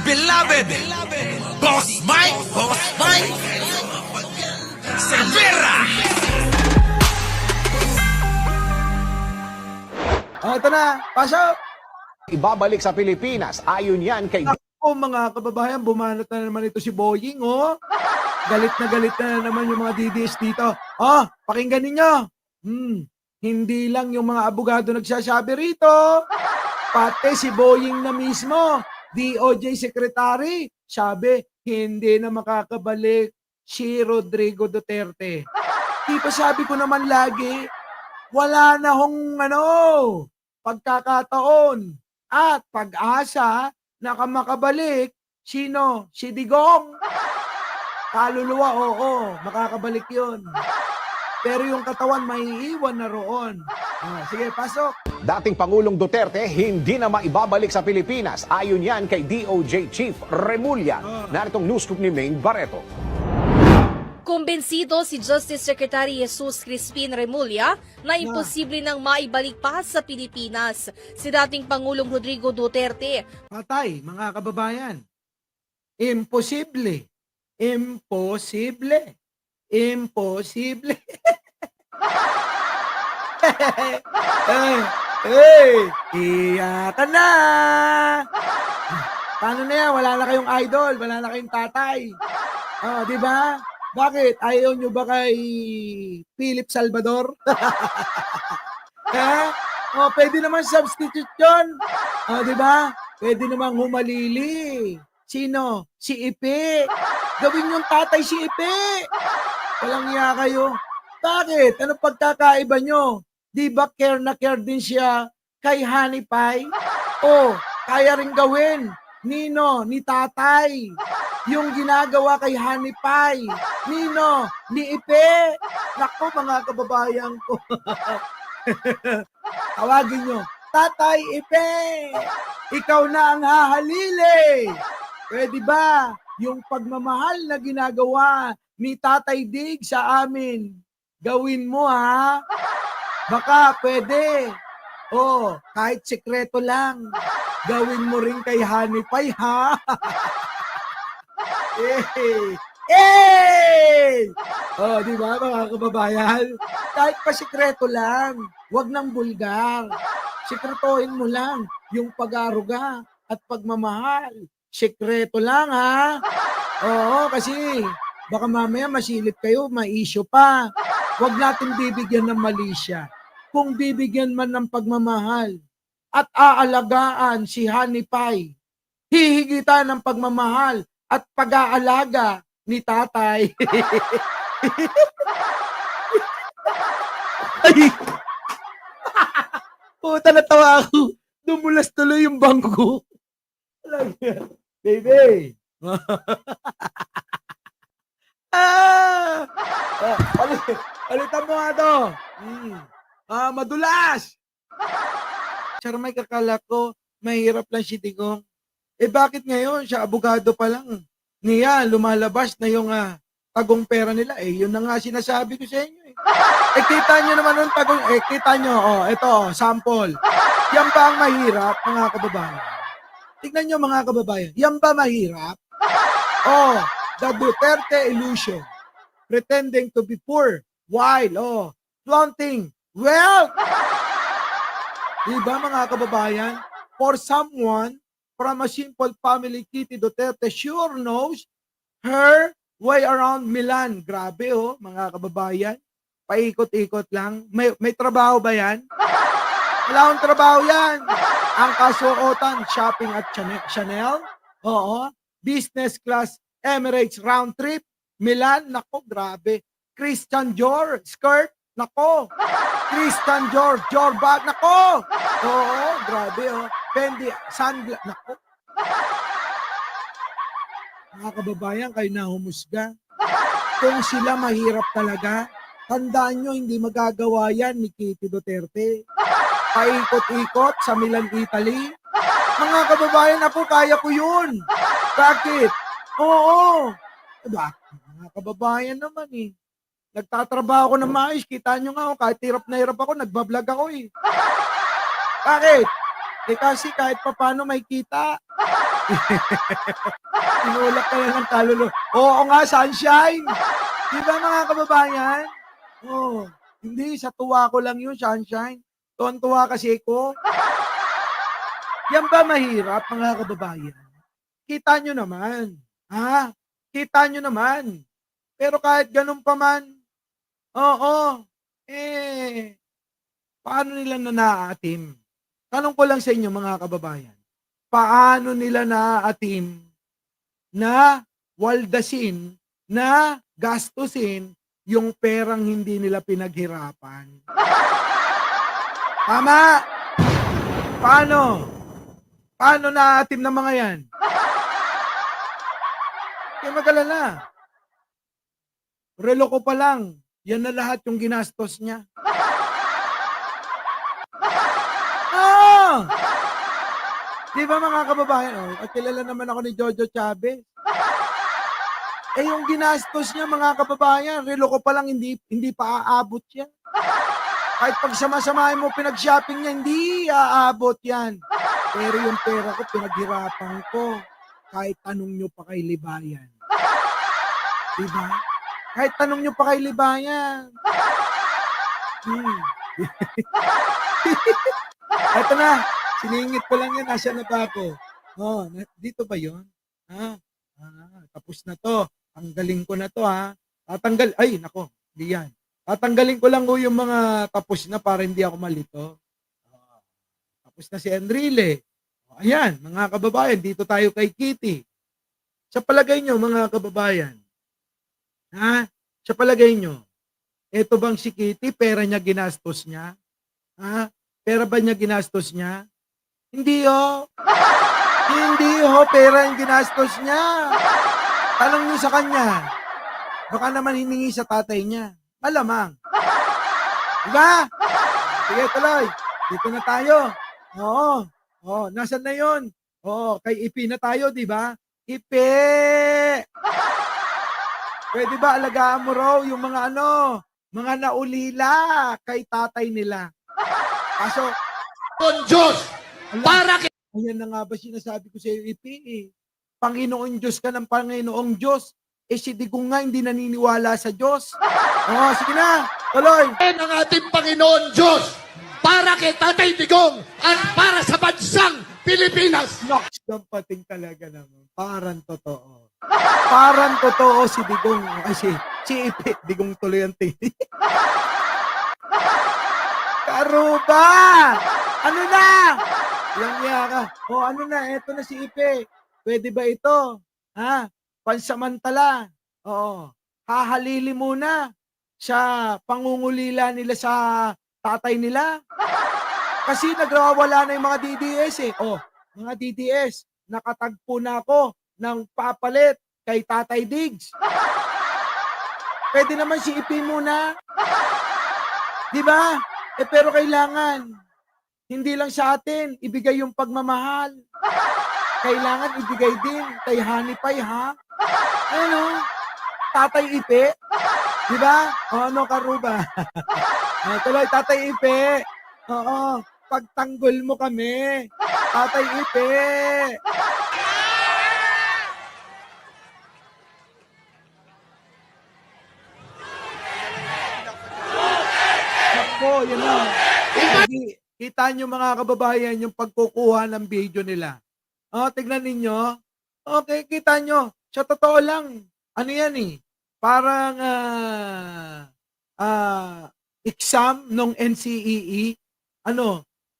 beloved Boss Mike Cervera. Ito na, pasok! Ibabalik sa Pilipinas. Ayon yan kay Ako mga kababayan, bumanat na naman ito si Boying, oh. Galit na naman yung mga DDS dito. Oh, pakinggan ninyo. Hindi lang yung mga abogado nagsasabi rito. Pati si Boying na mismo, DOJ Secretary, sabi, hindi na makakabalik si Rodrigo Duterte. Di ba sabi ko naman lagi, wala na hong pagkakataon at pag-asa na makabalik. Sino? Si Digong. Kaluluwa, oo, makakabalik yun. Pero yung katawan maiiwan na roon. Sige, pasok. dating Pangulong Duterte hindi na maibabalik sa Pilipinas. Ayon yan kay DOJ Chief Remulla. Naritong news scoop ni Maine Barreto. Kumbensido si Justice Secretary Jesus Crispin Remulla na imposible nang maibalik pa sa Pilipinas si dating Pangulong Rodrigo Duterte. Patay, mga kababayan. Imposible. Imposible. Imposible. Iyakan na! Paano na yan? Wala na kayong idol, wala na kayong tatay. Di ba? Bakit? Ayaw nyo ba kay Philip Salvador? Pwede naman substitute yun. Di ba? Pwede naman humalili. Sino? Si Ipe. Gawin yung tatay si Ipe. Walang iya kayo. Bakit? Ano pagkakaiba nyo? Di ba care na care din siya kay Honey Pie? Kaya rin gawin. Nino? Ni tatay. Yung ginagawa kay Honey Pie. Nino? Ni Ipe. Naku, mga kababayan ko. Tawagin nyo. Tatay Ipe. Ikaw na ang hahalili. Pwede ba yung pagmamahal na ginagawa ni Tatay Dig sa amin? Gawin mo, ha? Baka pwede. Kahit sekreto lang. Gawin mo rin kay Honey Pie, ha? Di ba mga kababayan? Kahit pa sekreto lang. Huwag nang bulgar. Sekretohin mo lang yung pag-aruga at pagmamahal. Sekreto lang, ha? Kasi baka mamaya masilip kayo, ma-issue pa. Huwag natin bibigyan ng mali siya. Kung bibigyan man ng pagmamahal at aalagaan si Honey Pie, hihigitan ng pagmamahal at pag-aalaga ni tatay. Ay! Puta, natawa ako. Dumulas tuloy yung bangko. Baby! Palitan mo nga to. Madulas! Sir Mike, akala ko mahirap lang si Digong. Bakit ngayon? Siya abogado pa lang. Niya, lumalabas na yung tagong pera nila. Yun na nga sinasabi ko sa inyo. Kita nyo naman yung tagong. Kita nyo. Ito, sample. Yan ba ang mahirap, mga kababayan? Tignan nyo, mga kababayan. Yan ba mahirap? The Duterte illusion. Pretending to be poor while, flaunting wealth. Diba, mga kababayan? For someone from a simple family, Kitty Duterte sure knows her way around Milan. Grabe, mga kababayan. Paikot-ikot lang. May trabaho ba yan? Wala akong trabaho yan. Ang kasuotan, shopping at Chanel. Business class, Emirates round trip. Milan, nako, grabe. Christian Dior, skirt, nako. Christian Dior, bag, nako. Grabe, Fendi, sunglass, nako. Mga kababayan, kayo na humusga. Kung sila mahirap talaga, tandaan nyo, hindi magagawa yan ni Kitty Duterte. Paikot-ikot sa Milan, Italy. Mga kababayan na po, kaya ko yun. Bakit? Diba? Mga kababayan naman Nagtatrabaho ako ng maayos. Kita nyo nga, kahit hirap na hirap ako, nagbablog ako Bakit? Kasi kahit papano may kita. Tinulak ka na ng kaluluwa. Oo nga, sunshine. Di ba mga kababayan? Oo. Hindi, sa tuwa ko lang yun, sunshine. Tuwan-tuwa kasi ko. Yan ba mahirap, mga kababayan? Kita nyo naman. Ha? Kita nyo naman. Pero kahit ganun pa man, oo, paano nila naaatim? Tanong ko lang sa inyo, mga kababayan. Paano nila naaatim na waldasin, na gastusin yung perang hindi nila pinaghirapan? Tama? Paano? Paano naaatim ng mga yan? Kaya mag-alala. Relo ko pa lang, yan na lahat yung ginastos niya. Di ba mga kababayan? At kilala naman ako ni Jojo Chavez. Yung ginastos niya mga kababayan, relo ko pa lang hindi pa aabot yan. Kahit pag sama-samahin mo pinag-shopping niya, hindi aabot yan. Pero yung pera ko, pinaghirapan ko. Kahit tanong nyo pa kay Libayan. Diba? Kahit tanong nyo pa kay Libayan. Eto na. Siningit ko lang yan. Nasa na ba ako? Dito ba yun? Tapos na to. Tanggalin ko na to ha. Ay, nako. Hindi yan. Tatanggalin ko lang yung mga tapos na para hindi ako malito. Tapos na si Enrile. Ayan, mga kababayan, dito tayo kay Kitty. Sa palagay nyo, mga kababayan, sa palagay nyo, eto bang si Kitty, pera niya ginastos niya? Pera ba niya ginastos niya? Hindi Hindi pera yung ginastos niya. Tanong nyo sa kanya. Baka naman hiningi sa tatay niya. Malamang. Diba? Sige, tuloy. Dito na tayo. Nasaan na yun? Kay Ipi na tayo, diba? Ipi! Pwede ba alagaan mo raw yung mga mga naulila kay tatay nila? Kaso, Diyos! Para ayan na nga ba sinasabi ko sa iyo, Ipi? Panginoon Diyos ka ng Panginoong Diyos. Si Digong nga hindi naniniwala sa Diyos. Sige na, tuloy. ng ating Panginoon Diyos para kay Tatay Digong at para sa bansang Pilipinas. Nox, dampating talaga naman. Parang totoo. Parang totoo si Digong. Ay, si Ipi. Digong tuloy ang tingin. Karuba! Ano na? Langya ka. Ano na? Eto na si Ipi. Pwede ba ito? Pansamantala. Hahalili muna sa pangungulila nila sa tatay nila. Kasi nagwawala na yung mga DDS mga DDS, nakatagpo na ako ng papalit kay Tatay Diggs. Pwede naman si Ipi muna. Di ba? Pero kailangan, hindi lang sa atin, ibigay yung pagmamahal. Kailangan ibigay din kay Honey Pie, ha? Tatay Ipi. Di ba? Karuba. Tuloy, Tatay Ipi. Pagtanggol mo kami. Tatay Ipi. Ako, yun na. Kita nyo mga kababayan yung pagkukuha ng video nila. Tignan ninyo. Okay, kita nyo. Sa totoo lang, ano yan parang exam nung NCEE,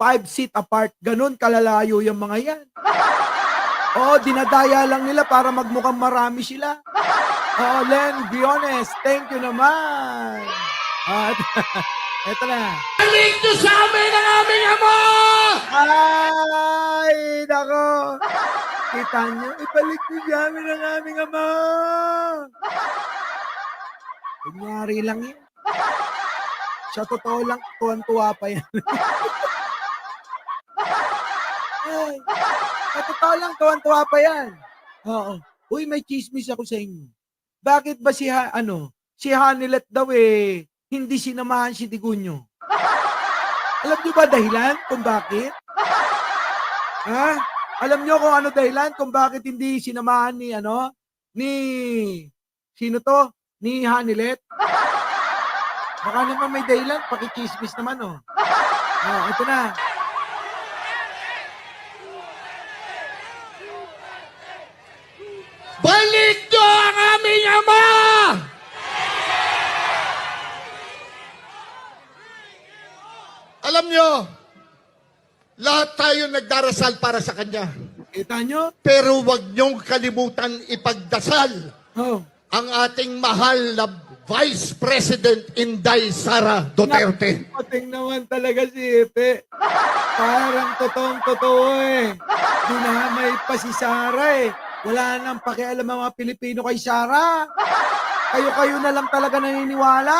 5 seat apart, ganun kalalayo yung mga yan. Dinadaya lang nila para magmukhang marami sila. Len, be honest, thank you naman. Eto na. Balik nyo sa amin ang aming Ama! Ay, nako. Kita nyo, ibalik nyo sa amin ang aming Ama. Kunyari lang yun. Sa totoo lang, tuwan-tuwa pa yan. Sa totoo lang, tuwan-tuwa pa yan. Uy, may chismis ako sa inyo. Bakit ba si Hanilet daw hindi sinamahan si Digunyo? Alam niyo ba dahilan kung bakit? Alam nyo kung ano dahilan kung bakit hindi sinamahan ni sino to? Ni Hanilet? Baka naman may dahilan, pakichismis naman oh. Oh, ito na. Balik nyo ang aming ama! Alam nyo, lahat tayo nagdarasal para sa kanya. Kita nyo? Pero wag nyong kalimutan ipagdasal Oh. ang ating mahal na Vice President Inday Sara Duterte. Pating naman talaga si Epe. Parang totoong-totoo eh. Dinamay pa si Sara eh. Wala nang pakialam ang mga Pilipino kay Sara. Kayo-kayo na lang talaga naniniwala.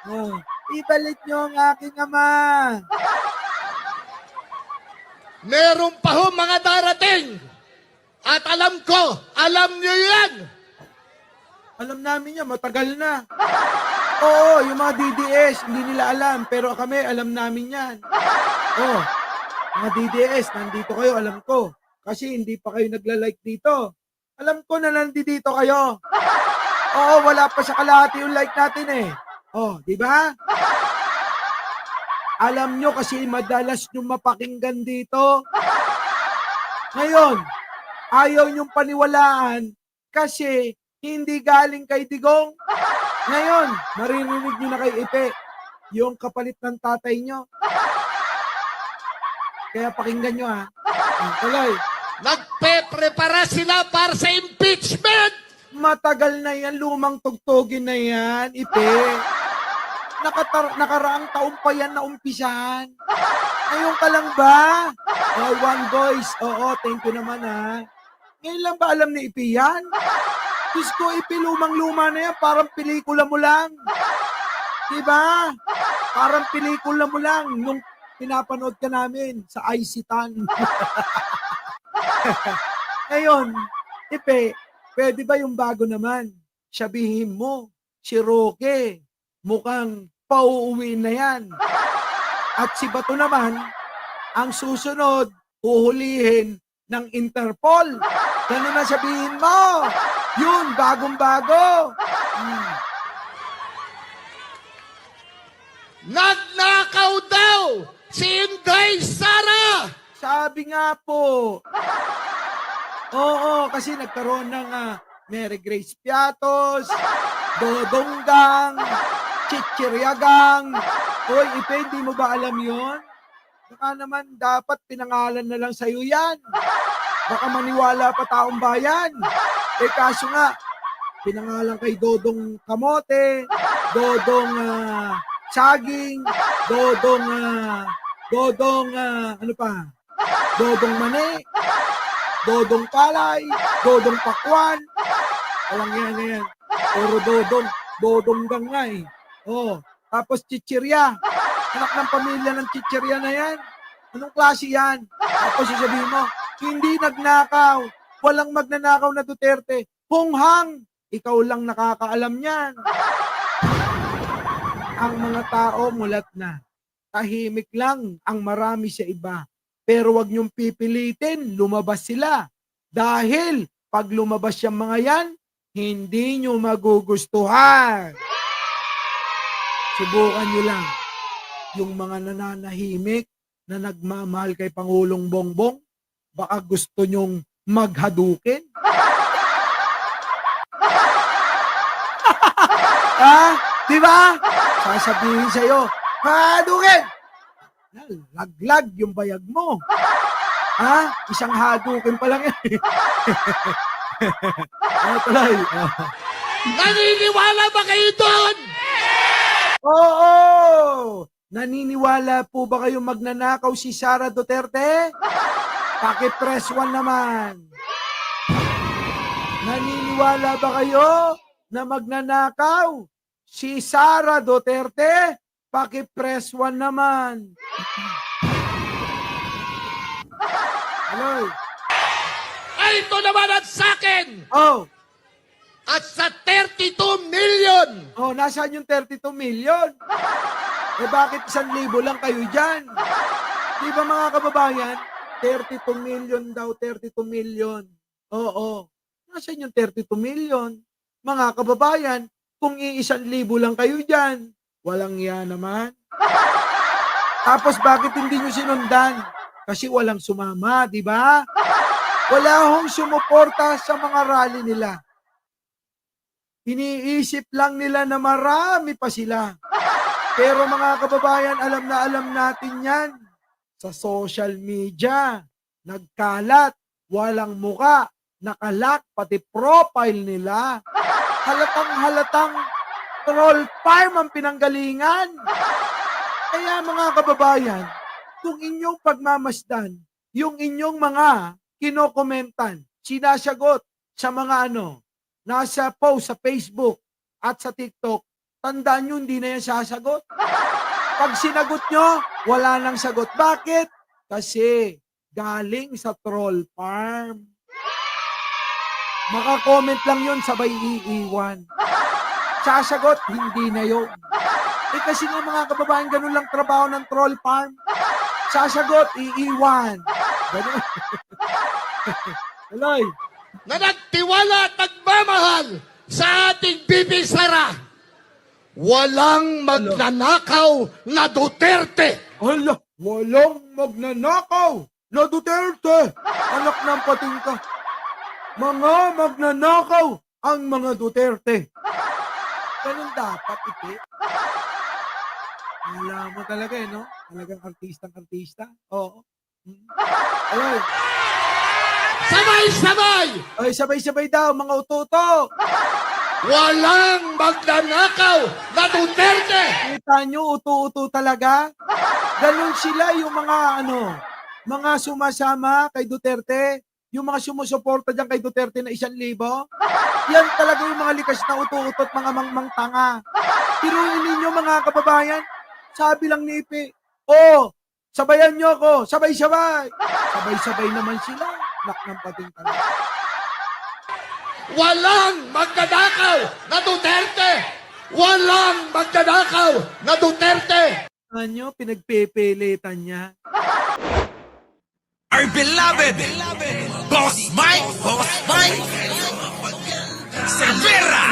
Oh, ibalik nyo ang aking ama. Meron pa ho mga darating. At alam ko, alam nyo yan. Alam namin yan, matagal na. Oo, yung mga DDS, hindi nila alam. Pero kami, alam namin yan. Oh, mga DDS, nandito kayo, alam ko. Kasi hindi pa kayo nagla-like dito. Alam ko na nandito kayo. Oo, wala pa sa kalahati yung like natin eh. Oh, di ba? Alam nyo kasi madalas nyo mapakinggan dito. Ngayon, ayaw nyong paniwalaan kasi hindi galing kay Digong. Ngayon, maririnig nyo na kay Ipe, yung kapalit ng tatay nyo. Kaya pakinggan nyo ha. Tuloy. Nagpe-prepara sila para sa impeachment. Matagal na yan, lumang tugtugin na yan, Ipe. Nakaraang taon pa yan na umpisahan. Ngayon ka lang ba? Oh, one voice. Oo, thank you naman ha. Ngayon lang ba alam ni Ipe yan? Diyos ko, Ipe, lumang-luma na yan. Parang pelikula mo lang. Diba? Parang pelikula mo lang nung pinapanood ka namin sa IC-TAN. Ngayon, Ipe, pwede ba yung bago naman? Sabihin mo, si Roque, mukhang pauuwiin na yan. At si Bato naman, ang susunod, uhulihin ng Interpol. Ganun na sabihin mo. Yun, bagong-bago. Nagnakaw daw si Inday Sara. Sabi nga po. Oo, kasi nagkaroon ng Mary Grace Piatos, Dodonggang, Chichiryagang. Hoy, Ipe, hindi mo ba alam yon? Baka naman dapat pinangalan na lang sa'yo yan. Baka maniwala pa taong bayan. Eh kaso nga, pinangalan kay Dodong Kamote, Dodong Saging, Dodong ano pa? Dodong Mani, Dodong Palay, Dodong Pakwan. Walang yan. Puro Dodong Gangay. Oh, tapos Chichirya. Anak ng pamilya ng Chichirya na yan. Anong klase yan? Tapos sasabihin mo, hindi nagnakaw. Walang magnanakaw na Duterte. Hunghang! Ikaw lang nakakaalam yan. Ang mga tao mulat na. Tahimik lang ang marami sa iba. Pero wag niyong pipilitin, lumabas sila. Dahil pag lumabas yung mga yan, hindi niyo magugustuhan. Subukan niyo lang. Yung mga nananahimik na nagmamahal kay Pangulong Bongbong, baka gusto nyong maghadukin? Di ba? Sasabihin sa'yo, hadukin! Laglag yung bayag mo. Isang hadukin pa lang yan. Tuloy. Naniniwala ba kayo doon? Oo! Naniniwala po ba kayo magnanakaw si Sara Duterte? Paki-press 1 naman. Naniniwala ba kayo na magnanakaw si Sara Duterte? Paki-press 1 naman. Hello? Ay, ito naman at sa akin! Oh, At sa 32 million! nasaan yung 32 million? Eh bakit 1,000 lang kayo dyan? Di ba mga kababayan? 32 million daw, 32 million. Oo. Nasaan yung 32 million? Mga kababayan, kung i1,000 lang kayo dyan, walang yan naman. Tapos bakit hindi nyo sinundan? Kasi walang sumama, di ba? Wala hong sumuporta sa mga rally nila. Iniisip lang nila na marami pa sila. Pero mga kababayan, alam na alam natin yan. Sa social media, nagkalat, walang muka, nakalak, pati profile nila. Halatang troll farm ang pinanggalingan. Kaya mga kababayan, kung inyong pagmamasdan, yung inyong mga kinokomentan, sinasagot sa mga nasa post sa Facebook at sa TikTok, tandaan nyo, hindi na yan sasagot. Pag sinagot nyo, wala nang sagot. Bakit? Kasi galing sa troll farm. Maka-comment lang yun, sabay iiwan. Sasagot, hindi na yun. Kasi nga mga kababayan, ganun lang trabaho ng troll farm. Sasagot, iiwan. Ganun. Aloy. Na nagtiwala at nagmamahal sa ating Bibi Sara. Walang magnanakaw na Duterte. Hala, walang magnanakaw na Duterte. Anak ng pating ka. Mga magnanakaw ang mga Duterte. Ganun dapat, iti. Alam mo talaga no? Talagang artistang-artista. Oo. Ayun. Sabay-sabay! Ay, sabay-sabay daw, mga ututo. Walang magnanakaw na Duterte! Kita nyo, utu-utu talaga. Ganun sila yung mga sumasama kay Duterte, yung mga sumusuporta dyan kay Duterte na 1,000. Yan talaga yung mga likas na utu-uto at mga mangmang tanga. Piruin ninyo mga kababayan, sabi lang ni Ipe, sabayan nyo ako, sabay-sabay. Sabay-sabay naman sila. Nak ng pating talaga. Walang magnanakaw na Duterte! Walang magnanakaw na Duterte! Ano, pinagpepeletan niya. Our beloved Boss Mike Cervera.